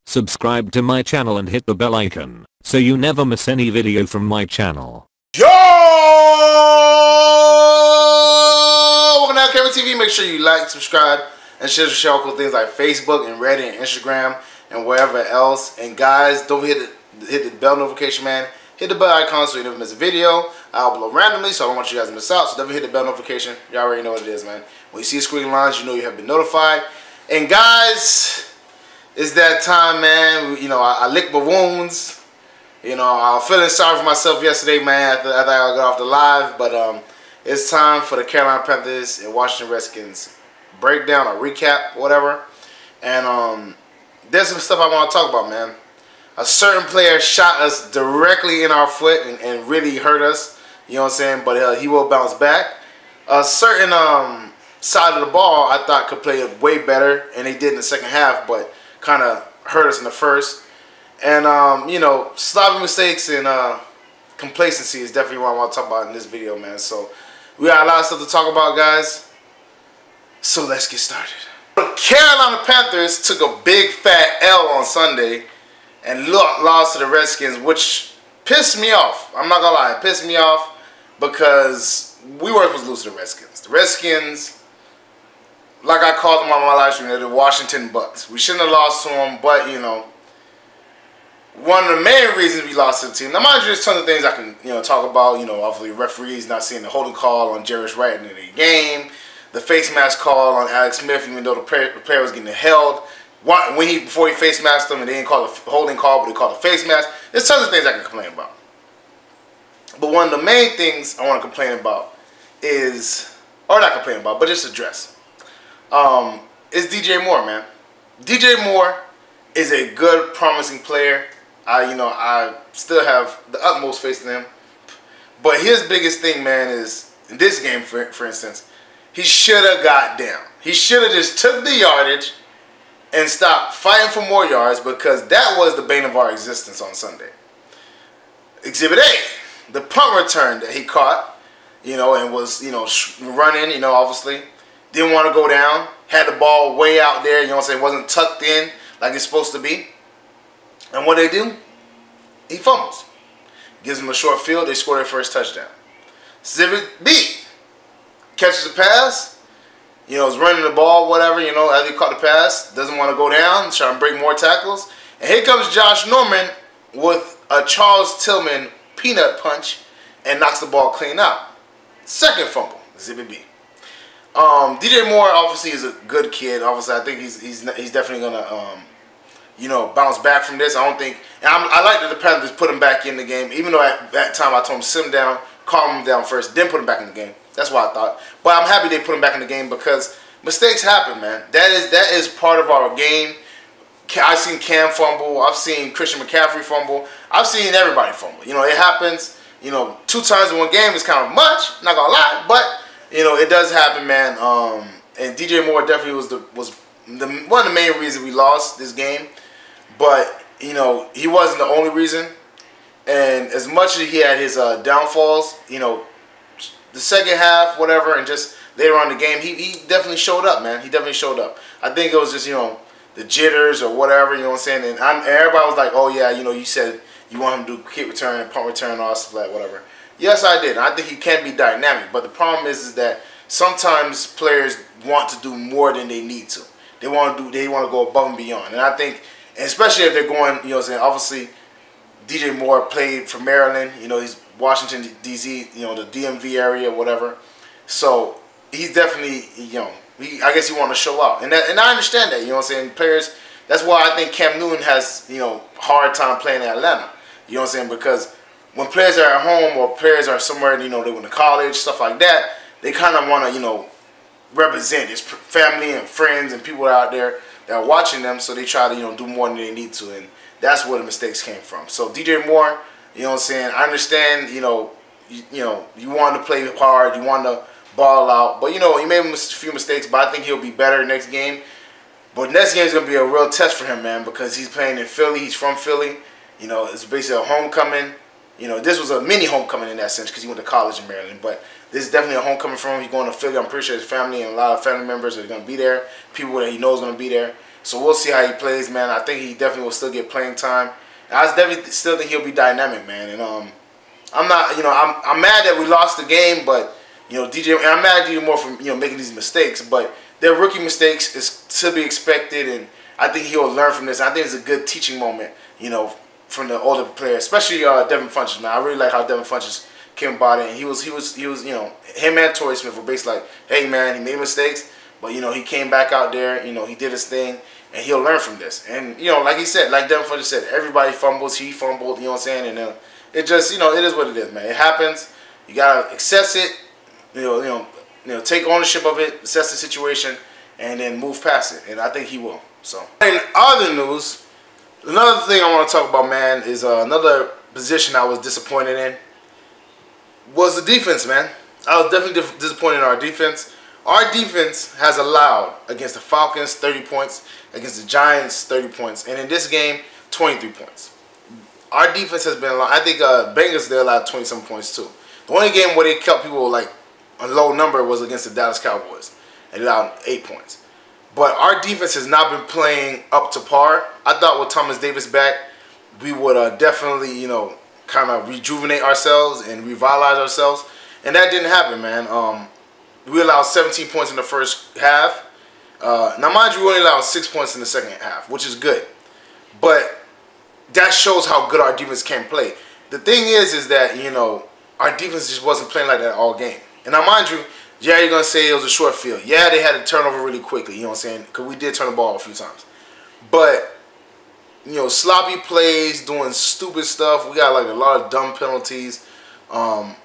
Subscribe to my channel and hit the bell icon so you never miss any video from my channel. Yo! Welcome to LCameraTV. Make sure you like, subscribe, and share cool things like Facebook and Reddit and Instagram and wherever else. And guys, don't forget to hit the bell notification, man. Hit the bell icon so you never miss a video. I'll upload randomly, so I don't want you guys to miss out. So definitely hit the bell notification. You already know what it is, man. When you see squiggly lines, you know you have been notified. And guys, it's that time, man. You know, I licked my wounds. You know, I was feeling sorry for myself yesterday, man, after I got off the live. But it's time for the Carolina Panthers and Washington Redskins breakdown or recap, whatever. And there's some stuff I want to talk about, man. A certain player shot us directly in our foot and really hurt us. You know what I'm saying? But he will bounce back. A certain side of the ball I thought could play way better, and they did in the second half, but kind of hurt us in the first. And, you know, sloppy mistakes and complacency is definitely what I want to talk about in this video, man. So we got a lot of stuff to talk about, guys. So let's get started. The Carolina Panthers took a big fat L on Sunday and lost to the Redskins, which pissed me off. I'm not gonna lie, it pissed me off because we weren't supposed to lose to the Redskins. The Redskins, like I called them on my live stream, they're the Washington Bucks. We shouldn't have lost to them, but you know, one of the main reasons we lost to the team. Now, mind you, there's tons of things I can talk about. You know, obviously referees not seeing the holding call on Jarvis Wright in the game, the face mask call on Alex Smith, even though the player was getting held. Before he face masked them and they didn't call the holding call, but they called the face mask. There's tons of things I can complain about. But one of the main things I want to complain about is, or not complain about, but just address, is DJ Moore, man. DJ Moore is a good, promising player. I still have the utmost faith in him. But his biggest thing, man, is in this game, for instance, he should have got down. He should have just took the yardage and stop fighting for more yards, because that was the bane of our existence on Sunday. Exhibit A, the punt return that he caught, and was, running, obviously. Didn't want to go down. Had the ball way out there, you know what I'm saying? Wasn't tucked in like it's supposed to be. And what they do? He fumbles. Gives them a short field. They score their first touchdown. Exhibit B, catches the pass. Is running the ball, whatever, as he caught the pass, doesn't want to go down, trying to break more tackles. And here comes Josh Norman with a Charles Tillman peanut punch and knocks the ball clean out. Second fumble, Exhibit B. DJ Moore obviously is a good kid. Obviously, I think he's definitely gonna bounce back from this. I don't think, and I like that the Panthers put him back in the game, even though at that time I told him sit him down, calm him down first, then put him back in the game. That's what I thought. But I'm happy they put him back in the game because mistakes happen, man. That is part of our game. I've seen Cam fumble. I've seen Christian McCaffrey fumble. I've seen everybody fumble. It happens. 2 times in one game is kind of much. Not gonna lie, but it does happen, man. And DJ Moore definitely was one of the main reasons we lost this game. But he wasn't the only reason. And as much as he had his downfalls, the second half, whatever, and just later on in the game, he definitely showed up, man. He definitely showed up. I think it was just, the jitters or whatever, you know what I'm saying? And everybody was like, oh, yeah, you said you want him to do kick return and punt return and all stuff like whatever. Yes, I did. I think he can be dynamic. But the problem is that sometimes players want to do more than they need to. They want to go above and beyond. And I think, and especially if they're going, obviously DJ Moore played for Maryland. He's Washington, D.C., the DMV area, whatever. So he's definitely, I guess he wanted to show out. And I understand that, you know what I'm saying? Players, that's why I think Cam Newton has, hard time playing in Atlanta. You know what I'm saying? Because when players are at home or players are somewhere, they went to college, stuff like that, they kind of want to, represent his family and friends and people out there that are watching them, so they try to, do more than they need to. And that's where the mistakes came from. So DJ Moore, you know what I'm saying, I understand, you want to play hard, you want to ball out, but he made a few mistakes, but I think he'll be better next game. But next game is going to be a real test for him, man, because he's playing in Philly, he's from Philly, it's basically a homecoming, You know, this was a mini homecoming in that sense because he went to college in Maryland. But this is definitely a homecoming for him. He's going to Philly. I'm pretty sure his family and a lot of family members are going to be there. People that he knows are going to be there. So we'll see how he plays, man. I think he definitely will still get playing time. And I definitely still think he'll be dynamic, man. And I'm not, you know, I'm mad that we lost the game, but you know, DJ, and I'm mad at DJ Moore for, you know, making these mistakes. But they're rookie mistakes. It's to be expected, and I think he'll learn from this. I think it's a good teaching moment, you know, from the older players, especially Devin Funchess, man. I really like how Devin Funchess came about it. And he was, you know, him and Torrey Smith were basically like, hey, man, he made mistakes, but, you know, he came back out there, you know, he did his thing, and he'll learn from this. And, you know, like he said, like Devin Funchess said, everybody fumbles, he fumbled, you know what I'm saying? And it just, you know, it is what it is, man. It happens. You got to assess it, you know, take ownership of it, assess the situation, and then move past it. And I think he will. So, in other news, another thing I want to talk about, man, is another position I was disappointed in was the defense, man. I was definitely disappointed in our defense. Our defense has allowed against the Falcons 30 points, against the Giants 30 points, and in this game 23 points. Our defense has been allowed. I think Bengals, they allowed 20-some points too. The only game where they kept people like a low number was against the Dallas Cowboys, and allowed 8 points. But our defense has not been playing up to par. I thought with Thomas Davis back, we would definitely, you know, kind of rejuvenate ourselves and revitalize ourselves. And that didn't happen, man. We allowed 17 points in the first half. Now, mind you, we only allowed 6 points in the second half, which is good. But that shows how good our defense can play. The thing is that, you know, our defense just wasn't playing like that all game. And now, mind you, yeah, you're going to say it was a short field. Yeah, they had to turn over really quickly, you know what I'm saying? Because we did turn the ball a few times. But, you know, sloppy plays, doing stupid stuff. We got, like, a lot of dumb penalties. You know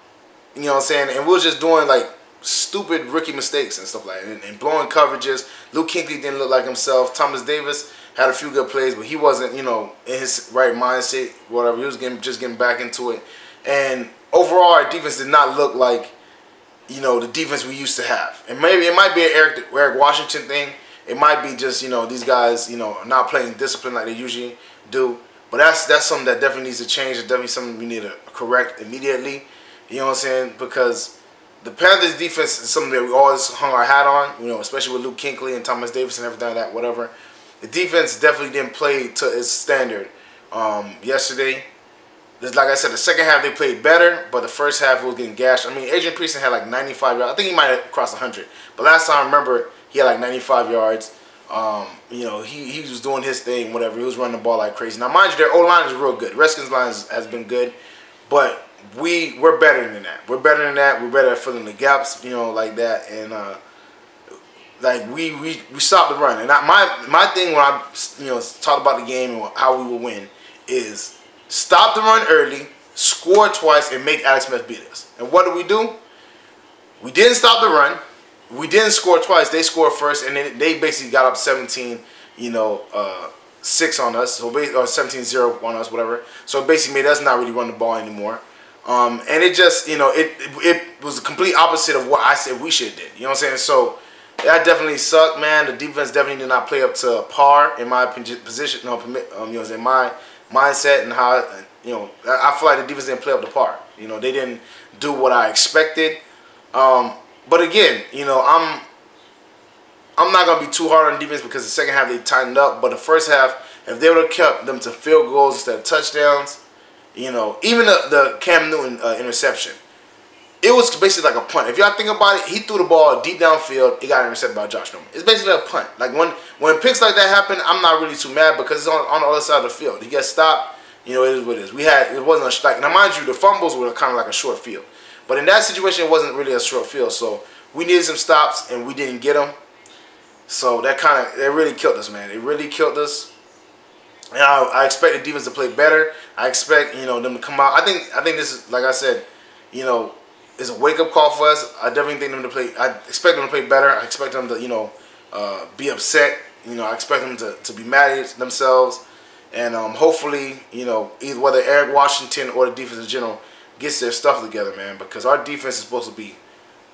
what I'm saying? And we were just doing, like, stupid rookie mistakes and stuff like that. And blowing coverages. Luke Kuechly didn't look like himself. Thomas Davis had a few good plays, but he wasn't, you know, in his right mindset, whatever. He was just getting back into it. And overall, our defense did not look like, you know, the defense we used to have. And maybe it might be an Eric Washington thing. It might be just, you know, these guys, you know, not playing discipline like they usually do. But that's something that definitely needs to change. It's definitely something we need to correct immediately. You know what I'm saying? Because the Panthers defense is something that we always hung our hat on, you know, especially with Luke Kuechly and Thomas Davis and everything like that, whatever. The defense definitely didn't play to its standard yesterday. Like I said, the second half they played better, but the first half it was getting gashed. I mean, Adrian Peterson had like 95 yards. I think he might have crossed 100. But last time I remember, he had like 95 yards. You know, he was doing his thing, whatever. He was running the ball like crazy. Now, mind you, their O-line is real good. Redskins line has been good, but we're better than that. We're better than that. We're better at filling the gaps, you know, like that. And like we stopped the run. And my thing when I, you know, talked about the game and how we will win is stop the run early, score twice, and make Alex Smith beat us. And what do? We didn't stop the run. We didn't score twice. They scored first, and then they basically got up 17, you know, 6 on us, so or 17-0 on us, whatever. So it basically made us not really run the ball anymore. And it just, you know, it was the complete opposite of what I said we should have did. You know what I'm saying? So that definitely sucked, man. The defense definitely did not play up to par in my position. You know, in my mindset and how, you know, I feel like the defense didn't play up to par. You know, they didn't do what I expected. But again, you know, I'm not gonna be too hard on defense because the second half they tightened up. But the first half, if they would have kept them to field goals instead of touchdowns, you know, even the Cam Newton interception, it was basically like a punt. If y'all think about it, he threw the ball deep downfield. It got intercepted by Josh Norman. It's basically a punt. Like when picks like that happen, I'm not really too mad because it's on the other side of the field. He gets stopped. You know, it is what it is. It wasn't a strike. Now, mind you, the fumbles were kind of like a short field. But in that situation, it wasn't really a short field. So we needed some stops, and we didn't get them. So that really killed us, man. It really killed us. And I expect the defense to play better. I expect, you know, them to come out. I think this is, like I said, you know, it's a wake-up call for us. I definitely think them to play. I expect them to play better. I expect them to, you know, be upset. You know, I expect them to be mad at themselves. And hopefully, you know, either whether Eric Washington or the defense in general gets their stuff together, man. Because our defense is supposed to be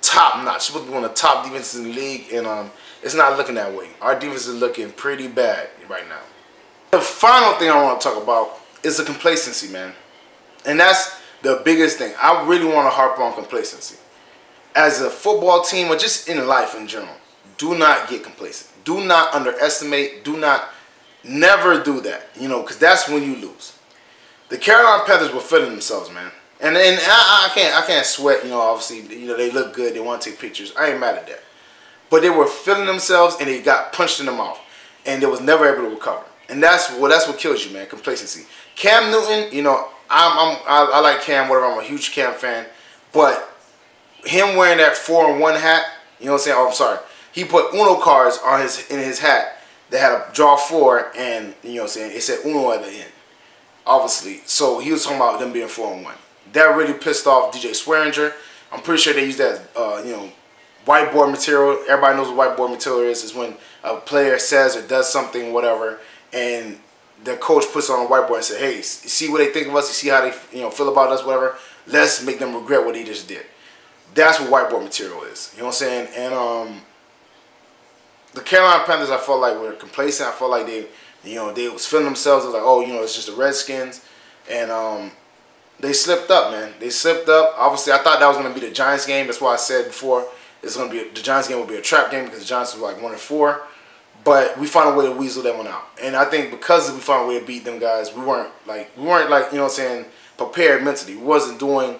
top-notch. It's supposed to be one of the top defenses in the league. And it's not looking that way. Our defense is looking pretty bad right now. The final thing I want to talk about is the complacency, man. And that's the biggest thing, I really want to harp on complacency. As a football team or just in life in general, do not get complacent. Do not underestimate. Never do that. You know, because that's when you lose. The Carolina Panthers were feeling themselves, man. And I can't sweat, you know, obviously, you know, they look good, they want to take pictures. I ain't mad at that. But they were feeling themselves and they got punched in the mouth. And they was never able to recover. And that's what kills you, man, complacency. Cam Newton, you know, I like Cam, whatever, I'm a huge Cam fan. But him wearing that 4-1 hat, you know what I'm saying? Oh, I'm sorry. He put Uno cards on in his hat that had a draw 4 and, you know what I'm saying, it said Uno at the end. Obviously. So he was talking about them being 4-1. That really pissed off DJ Swearinger. I'm pretty sure they use that, you know, whiteboard material. Everybody knows what whiteboard material is. It's when a player says or does something, whatever, and the coach puts it on a whiteboard and says, hey, you see what they think of us? You see how they, you know, feel about us, whatever? Let's make them regret what he just did. That's what whiteboard material is. You know what I'm saying? And the Carolina Panthers, I felt like were complacent. I felt like they, you know, they was feeling themselves. It was like, oh, you know, it's just the Redskins. And they slipped up, man. They slipped up. Obviously, I thought that was going to be the Giants game. That's why I said before it's going to be the Giants game would be a trap game because the Giants were like 1-4. But we found a way to weasel that one out. And I think because we found a way to beat them guys, we weren't like, you know what I'm saying, prepared mentally. We wasn't doing,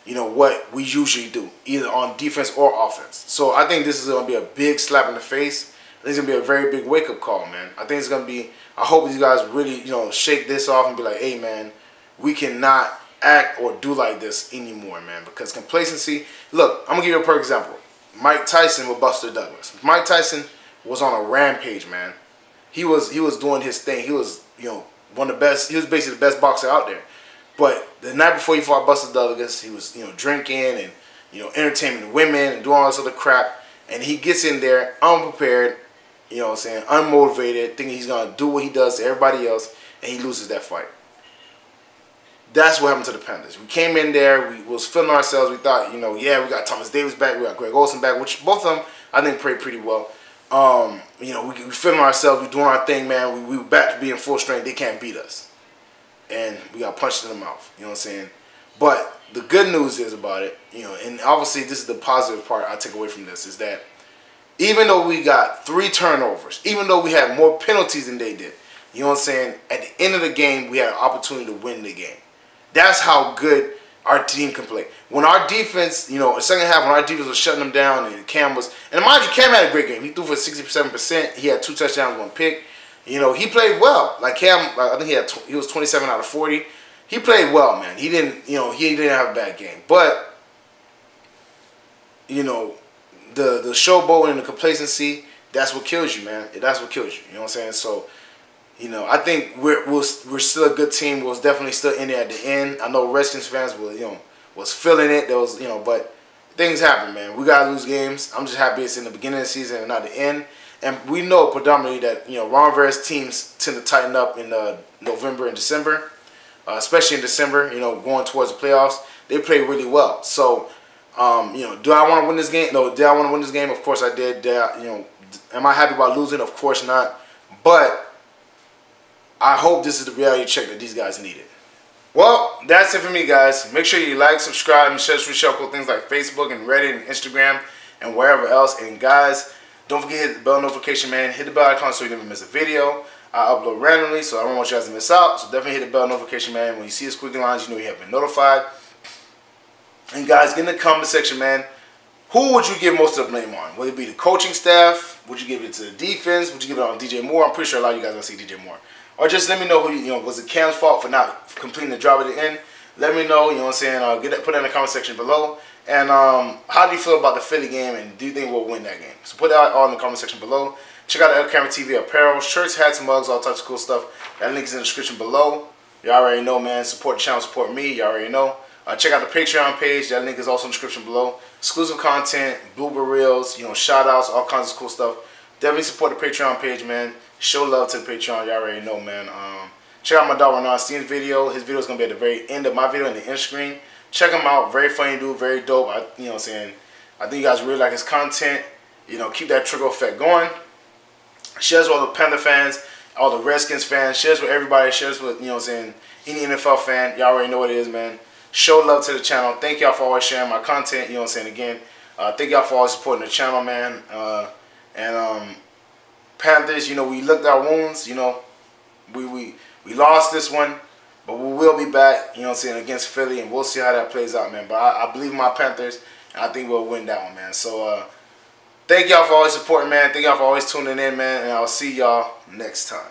you know, what we usually do, either on defense or offense. So I think this is going to be a big slap in the face. I think it's going to be a very big wake-up call, man. I think it's going to be, I hope these guys really, you know, shake this off and be like, hey, man, we cannot act or do like this anymore, man. Because complacency, look, I'm going to give you a perfect example. Mike Tyson with Buster Douglas. Mike Tyson was on a rampage, man. He was doing his thing. He was, you know, one of the best. He was basically the best boxer out there. But the night before he fought Buster Douglas, he was, you know, drinking and, you know, entertaining women and doing all this other crap. And he gets in there unprepared, you know what I'm saying, unmotivated, thinking he's going to do what he does to everybody else, and he loses that fight. That's what happened to the Panthers. We came in there, we was feeling ourselves. We thought, you know, yeah, we got Thomas Davis back, we got Greg Olsen back, which both of them, I think, played pretty well. You know, we feeling ourselves, we doing our thing, man. We were back to being full strength. They can't beat us. And we got punched in the mouth, you know what I'm saying? But the good news is about it, you know, and obviously this is the positive part I take away from this, is that even though we got 3 turnovers, even though we had more penalties than they did, you know what I'm saying, at the end of the game, we had an opportunity to win the game. That's how good our team can play. When our defense, you know, the second half, when our defense was shutting them down and Cam was, and mind you, Cam had a great game. He threw for 67%. He had 2 touchdowns, 1 pick. You know, he played well. Like Cam, I think he was 27 out of 40. He played well, man. He didn't, you know, he didn't have a bad game. But, you know, the showboat and the complacency, that's what kills you, man. That's what kills you. You know what I'm saying? So, you know, I think we're still a good team. We was definitely still in there at the end. I know Redskins fans were, you know, was feeling it. There was, you know, but things happen, man. We gotta lose games. I'm just happy it's in the beginning of the season and not the end. And we know predominantly that, you know, Ron Rivera's teams tend to tighten up in November and December, especially in December. You know, going towards the playoffs, they play really well. So, you know, do I want to win this game? No. Did I want to win this game? Of course I did. You know, am I happy about losing? Of course not. But I hope this is the reality check that these guys needed. Well, that's it for me, guys. Make sure you like, subscribe, and share cool things like Facebook and Reddit and Instagram and wherever else. And guys, don't forget to hit the bell notification, man. Hit the bell icon so you never miss a video. I upload randomly, so I don't want you guys to miss out. So definitely hit the bell notification, man. When you see the squiggly lines, you know you have been notified. And guys, get in the comment section, man. Who would you give most of the blame on? Would it be the coaching staff? Would you give it to the defense? Would you give it on DJ Moore? I'm pretty sure a lot of you guys are going to see DJ Moore. Or just let me know who, you know, was it Cam's fault for not completing the job at the end? Let me know, you know what I'm saying? Put it in the comment section below. And how do you feel about the Philly game, and do you think we'll win that game? So put that all in the comment section below. Check out the LCameraTV apparel, shirts, hats, mugs, all types of cool stuff. That link is in the description below. You already know, man. Support the channel, support me. You already know. Check out the Patreon page. That link is also in the description below. Exclusive content, blooper reels, you know, shout outs, all kinds of cool stuff. Definitely support the Patreon page, man. Show love to the Patreon. You already know, man. Check out my dog Renan's video. His video is going to be at the very end of my video in the end screen. Check him out. Very funny dude. Very dope. You know what I'm saying? I think you guys really like his content. You know, keep that trigger effect going. Shares with all the Panther fans, all the Redskins fans. Shares with everybody. Shares with, you know what I'm saying, any NFL fan. Y'all already know what it is, man. Show love to the channel. Thank y'all for always sharing my content. You know what I'm saying? Again, thank y'all for always supporting the channel, man. Panthers, you know, we licked our wounds. You know, we lost this one, but we will be back. You know what I'm saying, against Philly, and we'll see how that plays out, man. But I believe in my Panthers, and I think we'll win that one, man. So thank y'all for always supporting, man. Thank y'all for always tuning in, man. And I'll see y'all next time.